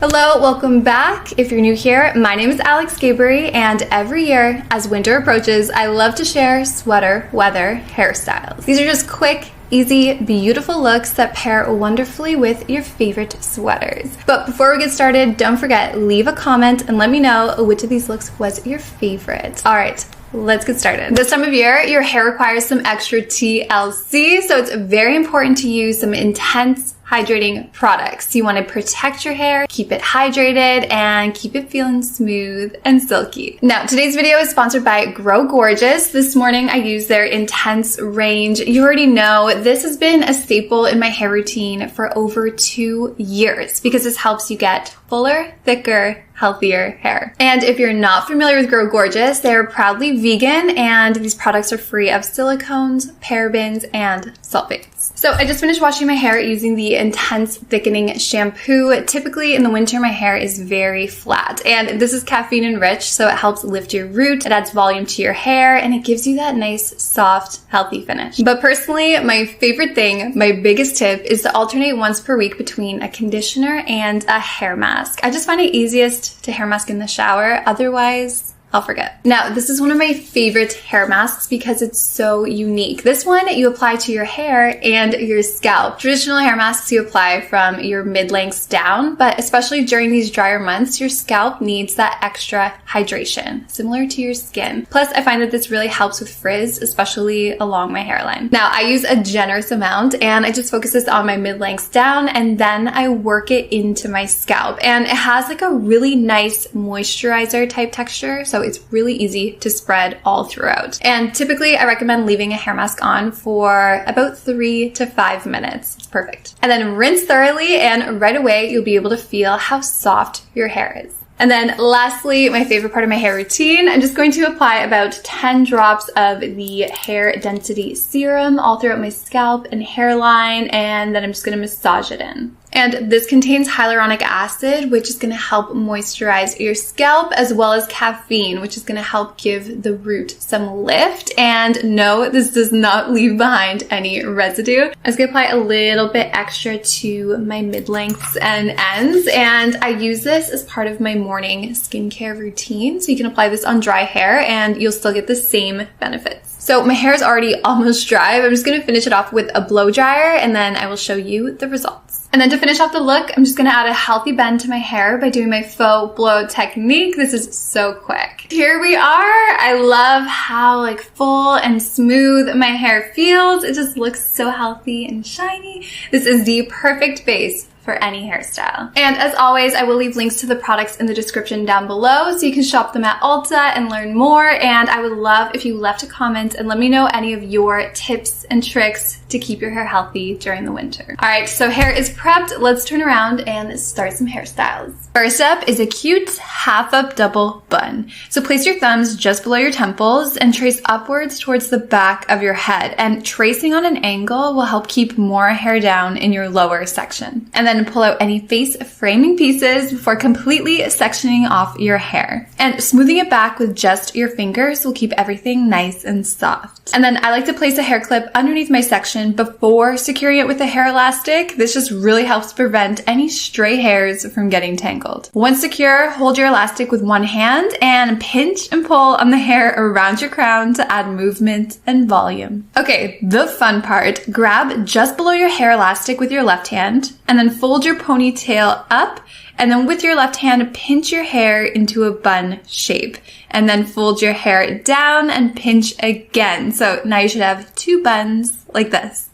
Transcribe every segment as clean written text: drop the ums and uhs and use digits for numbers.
Hello, welcome back. If you're new here, my name is Alex Gabery, and every year as winter approaches, I love to share sweater weather hairstyles. These are just quick, easy, beautiful looks that pair wonderfully with your favorite sweaters. But before we get started, don't forget, leave a comment and let me know which of these looks was your favorite. All right, let's get started. This time of year, your hair requires some extra TLC, so it's very important to use some intense hydrating products. You want to protect your hair, keep it hydrated, and keep it feeling smooth and silky. Now, today's video is sponsored by Grow Gorgeous. This morning, I used their Intense range. You already know this has been a staple in my hair routine for over 2 years because this helps you get fuller, thicker, healthier hair. And if you're not familiar with Grow Gorgeous, they're proudly vegan, and these products are free of silicones, parabens, and sulfates. So I just finished washing my hair using the Intense Thickening Shampoo. Typically in the winter, my hair is very flat, and this is caffeine enriched, so it helps lift your root, it adds volume to your hair, and it gives you that nice, soft, healthy finish. But personally, my favorite thing, my biggest tip, is to alternate once per week between a conditioner and a hair mask. I just find it easiest to hair mask in the shower. Otherwise, I'll forget. Now, this is one of my favorite hair masks because it's so unique. This one you apply to your hair and your scalp. Traditional hair masks you apply from your mid-lengths down, but especially during these drier months, your scalp needs that extra hydration, similar to your skin. Plus, I find that this really helps with frizz, especially along my hairline. Now, I use a generous amount and I just focus this on my mid-lengths down, and then I work it into my scalp. And it has like a really nice moisturizer type texture, so it's really easy to spread all throughout. And typically I recommend leaving a hair mask on for about 3 to 5 minutes. It's perfect. And then rinse thoroughly, and right away you'll be able to feel how soft your hair is. And then lastly, my favorite part of my hair routine, I'm just going to apply about 10 drops of the hair density serum all throughout my scalp and hairline, and then I'm just going to massage it in. And this contains hyaluronic acid, which is going to help moisturize your scalp, as well as caffeine, which is going to help give the root some lift. And no, this does not leave behind any residue. I'm just going to apply a little bit extra to my mid-lengths and ends. And I use this as part of my morning skincare routine. So you can apply this on dry hair and you'll still get the same benefits. So my hair is already almost dry, but I'm just going to finish it off with a blow dryer, and then I will show you the results. And then to finish off the look, I'm just going to add a healthy bend to my hair by doing my faux blow technique. This is so quick. Here we are. I love how full and smooth my hair feels. It just looks so healthy and shiny. This is the perfect base for any hairstyle. And as always, I will leave links to the products in the description down below so you can shop them at Ulta and learn more. And I would love if you left a comment and let me know any of your tips and tricks to keep your hair healthy during the winter. All right, so hair is prepped. Let's turn around and start some hairstyles. First up is a cute half-up double bun. So place your thumbs just below your temples and trace upwards towards the back of your head. And tracing on an angle will help keep more hair down in your lower section. And then pull out any face framing pieces before completely sectioning off your hair. And smoothing it back with just your fingers will keep everything nice and soft. And then I like to place a hair clip underneath my section before securing it with a hair elastic. This just really helps prevent any stray hairs from getting tangled. Once secure, hold your elastic with one hand and pinch and pull on the hair around your crown to add movement and volume. Okay, the fun part. Grab just below your hair elastic with your left hand and then fold your ponytail up, and then with your left hand, pinch your hair into a bun shape. And then fold your hair down and pinch again. So now you should have 2 buns like this.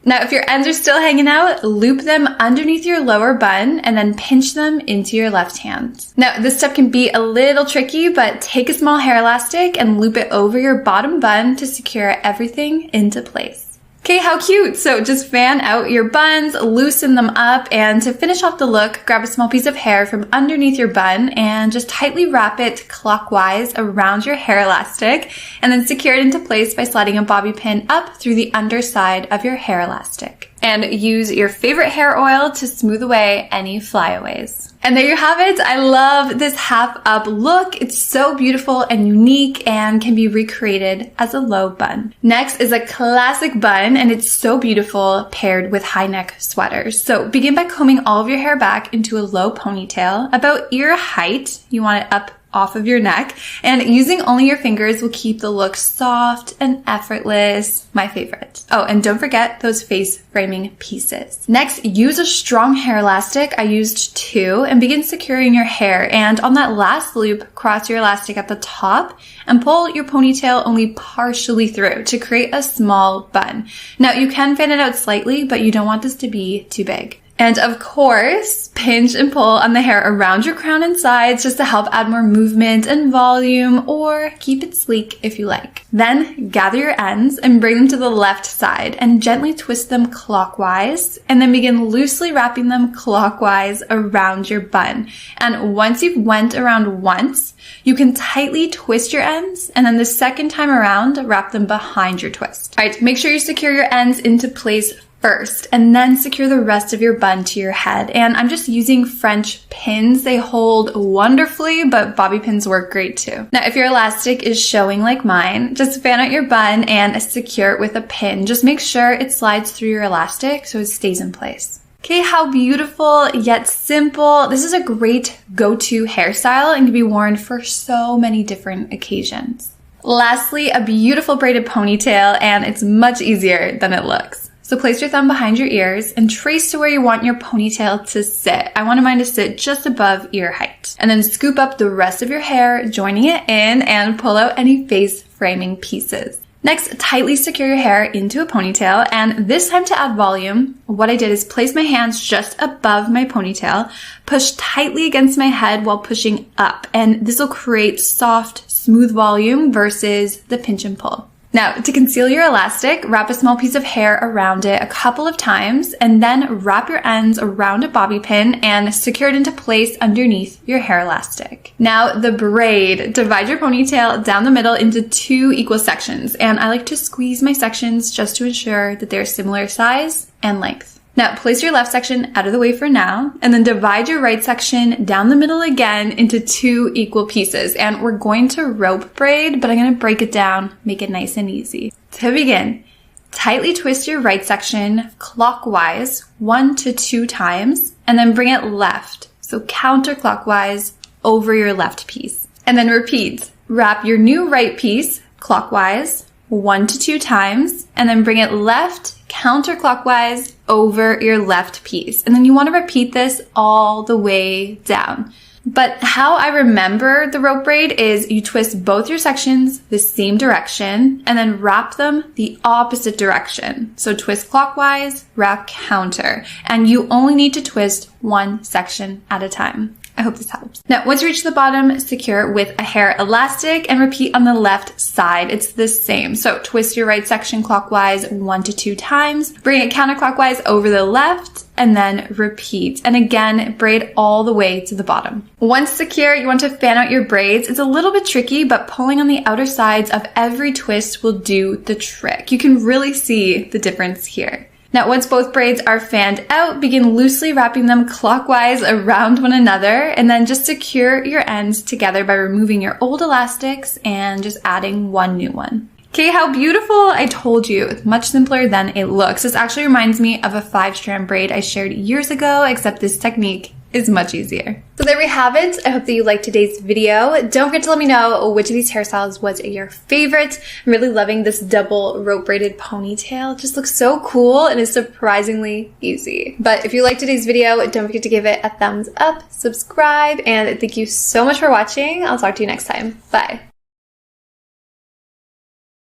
Now, if your ends are still hanging out, loop them underneath your lower bun and then pinch them into your left hand. Now, this step can be a little tricky, but take a small hair elastic and loop it over your bottom bun to secure everything into place. Okay, how cute! So just fan out your buns, loosen them up, and to finish off the look, grab a small piece of hair from underneath your bun and just tightly wrap it clockwise around your hair elastic, and then secure it into place by sliding a bobby pin up through the underside of your hair elastic. And use your favorite hair oil to smooth away any flyaways. And there you have it. I love this half up look. It's so beautiful and unique and can be recreated as a low bun. Next is a classic bun, and it's so beautiful paired with high neck sweaters. So begin by combing all of your hair back into a low ponytail, about ear height. You want it up off of your neck, and using only your fingers will keep the look soft and effortless. My favorite. Oh, and don't forget those face framing pieces. Next, use a strong hair elastic. I used 2, and begin securing your hair. And on that last loop, cross your elastic at the top and pull your ponytail only partially through to create a small bun. Now, you can fan it out slightly, but you don't want this to be too big. And of course, pinch and pull on the hair around your crown and sides just to help add more movement and volume, or keep it sleek if you like. Then gather your ends and bring them to the left side and gently twist them clockwise, and then begin loosely wrapping them clockwise around your bun. And once you've went around once, you can tightly twist your ends, and then the second time around, wrap them behind your twist. All right, make sure you secure your ends into place first, and then secure the rest of your bun to your head. And I'm just using French pins. They hold wonderfully, but bobby pins work great too. Now, if your elastic is showing like mine, just fan out your bun and secure it with a pin. Just make sure it slides through your elastic so it stays in place. Okay, how beautiful yet simple. This is a great go-to hairstyle and can be worn for so many different occasions. Lastly, a beautiful braided ponytail, and it's much easier than it looks. So place your thumb behind your ears and trace to where you want your ponytail to sit. I wanted mine to sit just above ear height. And then scoop up the rest of your hair, joining it in, and pull out any face framing pieces. Next, tightly secure your hair into a ponytail, and this time to add volume, what I did is place my hands just above my ponytail, push tightly against my head while pushing up, and this will create soft, smooth volume versus the pinch and pull. Now, to conceal your elastic, wrap a small piece of hair around it a couple of times, and then wrap your ends around a bobby pin and secure it into place underneath your hair elastic. Now, the braid. Divide your ponytail down the middle into 2 equal sections, and I like to squeeze my sections just to ensure that they're similar size and length. Now, place your left section out of the way for now, and then divide your right section down the middle again into 2 equal pieces. And we're going to rope braid, but I'm going to break it down, make it nice and easy. To begin, tightly twist your right section clockwise 1 to 2 times, and then bring it left, so counterclockwise over your left piece. And then repeat. Wrap your new right piece clockwise 1 to 2 times, and then bring it left counterclockwise over your left piece. And then you want to repeat this all the way down. But how I remember the rope braid is you twist both your sections the same direction and then wrap them the opposite direction. So twist clockwise, wrap counter. And you only need to twist one section at a time. I hope this helps. Now, once you reach the bottom, secure with a hair elastic and repeat on the left side. It's the same. So twist your right section clockwise 1 to 2 times, bring it counterclockwise over the left, and then repeat. And again, braid all the way to the bottom. Once secure, you want to fan out your braids. It's a little bit tricky, but pulling on the outer sides of every twist will do the trick. You can really see the difference here. Now, once both braids are fanned out, begin loosely wrapping them clockwise around one another, and then just secure your ends together by removing your old elastics and just adding one new one. Okay, how beautiful! I told you, it's much simpler than it looks. This actually reminds me of a 5-strand braid I shared years ago, except this technique is much easier. So there we have it. I hope that you liked today's video. Don't forget to let me know which of these hairstyles was your favorite. I'm really loving this double rope braided ponytail. It just looks so cool and is surprisingly easy. But if you liked today's video, don't forget to give it a thumbs up, subscribe, and thank you so much for watching. I'll talk to you next time. Bye.